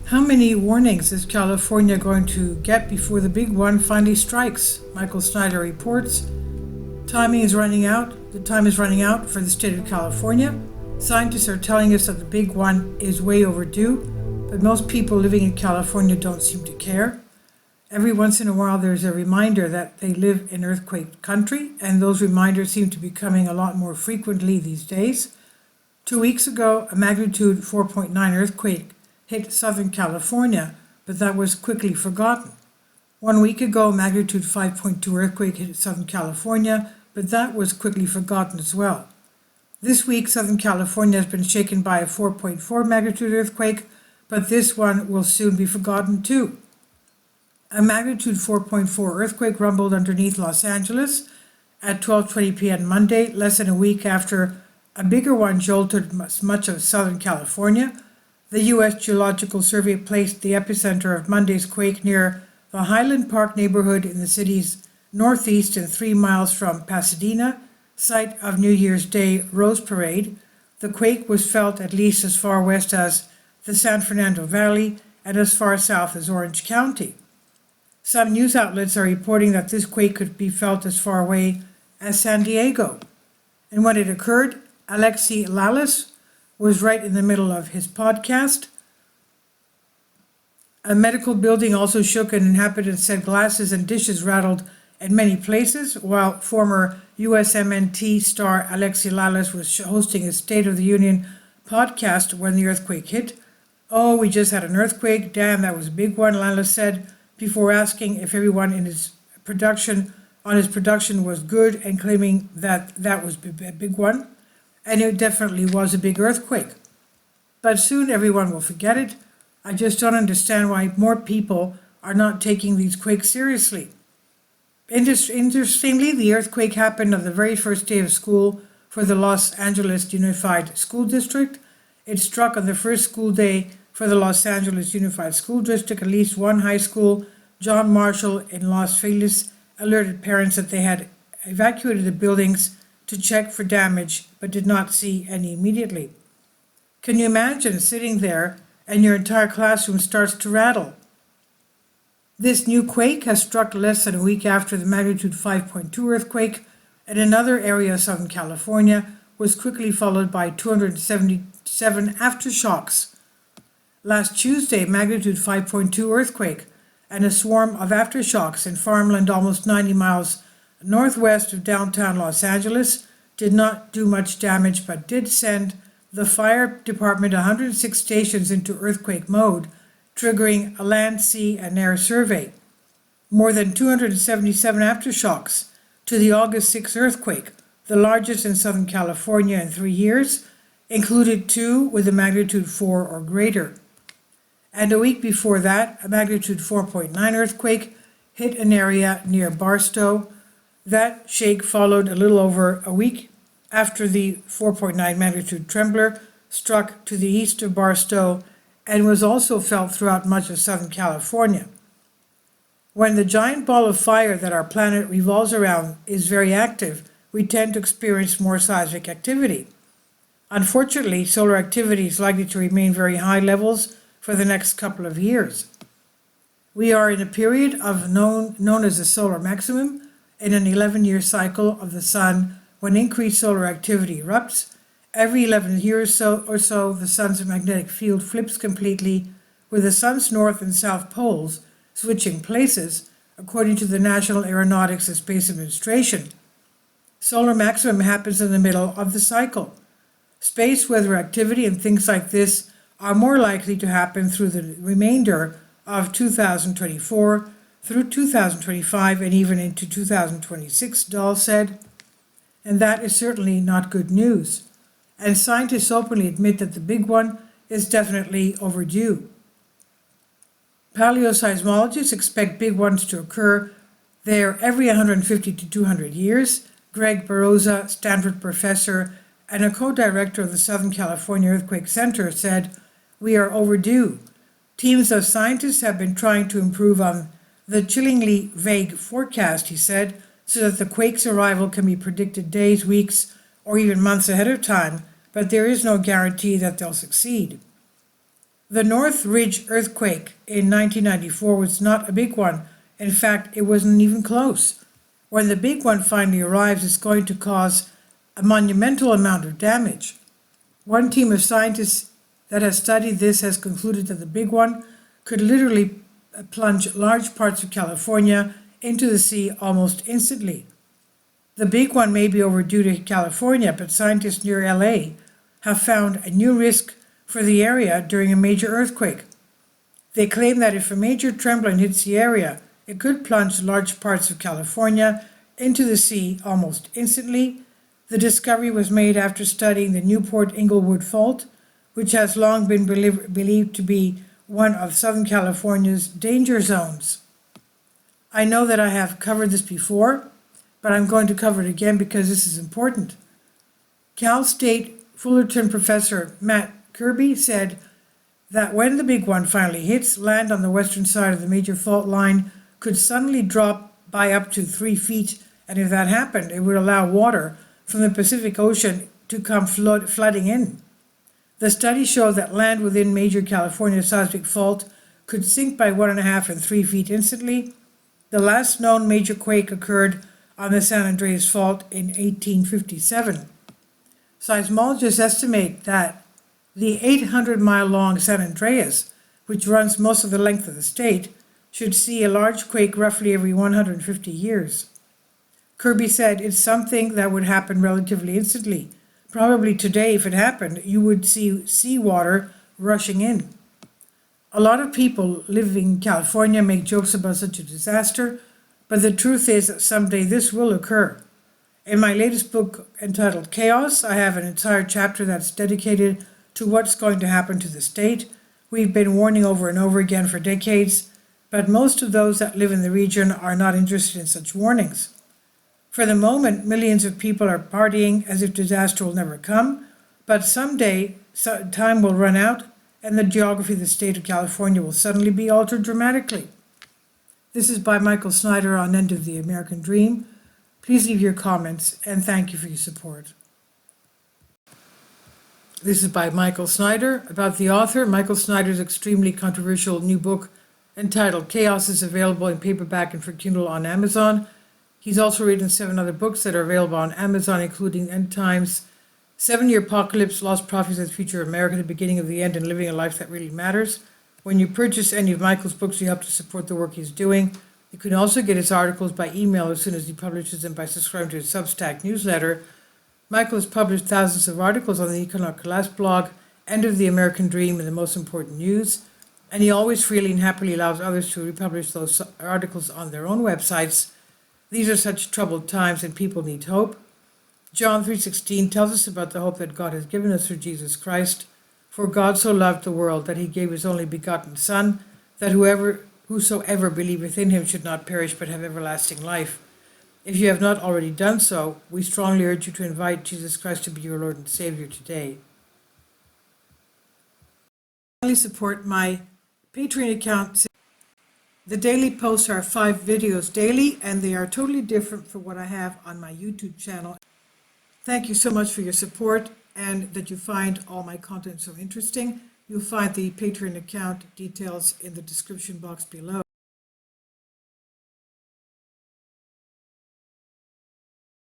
How many warnings is California going to get before the big one finally strikes? Michael Snyder reports. Timing is running out. The time is running out for the state of California. Scientists are telling us that the big one is way overdue, but most people living in California don't seem to care. Every once in a while there's a reminder that they live in earthquake country, and those reminders seem to be coming a lot more frequently these days. 2 weeks ago, a magnitude 4.9 earthquake hit Southern California, but that was quickly forgotten. 1 week ago, a magnitude 5.2 earthquake hit Southern California, but that was quickly forgotten as well. This week, Southern California has been shaken by a 4.4 magnitude earthquake, but this one will soon be forgotten too. A magnitude 4.4 earthquake rumbled underneath Los Angeles at 12:20 p.m. Monday, less than a week after a bigger one jolted much of Southern California. The U.S. Geological Survey placed the epicenter of Monday's quake near the Highland Park neighborhood in the city's northeast and 3 miles from Pasadena, site of New Year's Day Rose Parade. The quake was felt at least as far west as the San Fernando Valley and as far south as Orange County. Some news outlets are reporting that this quake could be felt as far away as San Diego. And when it occurred, Alexi Lalas was right in the middle of his podcast. A medical building also shook, and inhabitants said glasses and dishes rattled in many places, while former USMNT star Alexi Lalas was hosting a State of the Union podcast when the earthquake hit. "Oh, we just had an earthquake. Damn, that was a big one," Lalas said, before asking if everyone on his production was good and claiming that that was a big one. And it definitely was a big earthquake. But soon everyone will forget it. I just don't understand why more people are not taking these quakes seriously. Interestingly, the earthquake happened on the very first day of school for the Los Angeles Unified School District. It struck on the first school day for the Los Angeles Unified School District. At least one high school, John Marshall in Los Feliz, alerted parents that they had evacuated the buildings to check for damage, but did not see any immediately. Can you imagine sitting there and your entire classroom starts to rattle? This new quake has struck less than a week after the magnitude 5.2 earthquake, and another area of Southern California was quickly followed by 277 aftershocks. Last Tuesday, magnitude 5.2 earthquake and a swarm of aftershocks in farmland almost 90 miles northwest of downtown Los Angeles did not do much damage, but did send the fire department 106 stations into earthquake mode, triggering a land, sea, and air survey. More than 277 aftershocks to the August 6 earthquake, the largest in Southern California in 3 years, included 2 with a magnitude 4 or greater. And a week before that, a magnitude 4.9 earthquake hit an area near Barstow. That shake followed a little over a week after the 4.9 magnitude trembler struck to the east of Barstow and was also felt throughout much of Southern California. When the giant ball of fire that our planet revolves around is very active, we tend to experience more seismic activity. Unfortunately, solar activity is likely to remain very high levels for the next couple of years. We are in a period of known as the solar maximum, in an 11-year cycle of the sun when increased solar activity erupts. Every 11 years or so, the sun's magnetic field flips completely, with the sun's north and south poles switching places, according to the National Aeronautics and Space Administration. Solar maximum happens in the middle of the cycle. Space weather activity and things like this are more likely to happen through the remainder of 2024, through 2025 and even into 2026, Dahl said. And that is certainly not good news. And scientists openly admit that the big one is definitely overdue. Paleoseismologists expect big ones to occur there every 150 to 200 years. Greg Baroza, Stanford professor and a co-director of the Southern California Earthquake Center, said, "We are overdue. Teams of scientists have been trying to improve on the chillingly vague forecast," he said, "so that the quake's arrival can be predicted days, weeks, or even months ahead of time, but there is no guarantee that they'll succeed." The North Ridge earthquake in 1994 was not a big one. In fact, it wasn't even close. When the big one finally arrives, it's going to cause a monumental amount of damage. One team of scientists that has studied this has concluded that the big one could literally plunge large parts of California into the sea almost instantly. The big one may be overdue to California, but scientists near LA have found a new risk for the area during a major earthquake. They claim that if a major trembling hits the area, it could plunge large parts of California into the sea almost instantly. The discovery was made after studying the Newport-Inglewood Fault, which has long been believed to be one of Southern California's danger zones. I know that I have covered this before, but I'm going to cover it again because this is important. Cal State Fullerton professor Matt Kirby said that when the big one finally hits, land on the western side of the major fault line could suddenly drop by up to 3 feet, and if that happened, it would allow water from the Pacific Ocean to come flooding in. The study showed that land within major California seismic fault could sink by 1.5 and 3 feet instantly. The last known major quake occurred on the San Andreas Fault in 1857. Seismologists estimate that the 800-mile-long San Andreas, which runs most of the length of the state, should see a large quake roughly every 150 years. Kirby said it's something that would happen relatively instantly. Probably today, if it happened, you would see seawater rushing in. A lot of people living in California make jokes about such a disaster, but the truth is that someday this will occur. In my latest book entitled Chaos, I have an entire chapter that's dedicated to what's going to happen to the state. We've been warning over and over again for decades, but most of those that live in the region are not interested in such warnings. For the moment, millions of people are partying as if disaster will never come, but someday time will run out and the geography of the state of California will suddenly be altered dramatically. This is by Michael Snyder on End of the American Dream. Please leave your comments and thank you for your support. This is by Michael Snyder. About the author, Michael Snyder's extremely controversial new book entitled Chaos is available in paperback and for Kindle on Amazon. He's also written 7 other books that are available on Amazon, including End Times, 7-Year Apocalypse, Lost Prophecies of the Future of America, The Beginning of the End, and Living a Life That Really Matters. When you purchase any of Michael's books, you help to support the work he's doing. You can also get his articles by email as soon as he publishes them by subscribing to his Substack newsletter. Michael has published thousands of articles on the Economic Collapse blog, End of the American Dream, and the Most Important News, and he always freely and happily allows others to republish those articles on their own websites. These are such troubled times and people need hope. John 3:16 tells us about the hope that God has given us through Jesus Christ. For God so loved the world that he gave his only begotten Son, that whosoever believeth in him should not perish but have everlasting life. If you have not already done so, we strongly urge you to invite Jesus Christ to be your Lord and Savior today. Finally, support my Patreon account. The daily posts are 5 videos daily, and they are totally different from what I have on my YouTube channel. Thank you so much for your support and that you find all my content so interesting. You'll find the Patreon account details in the description box below.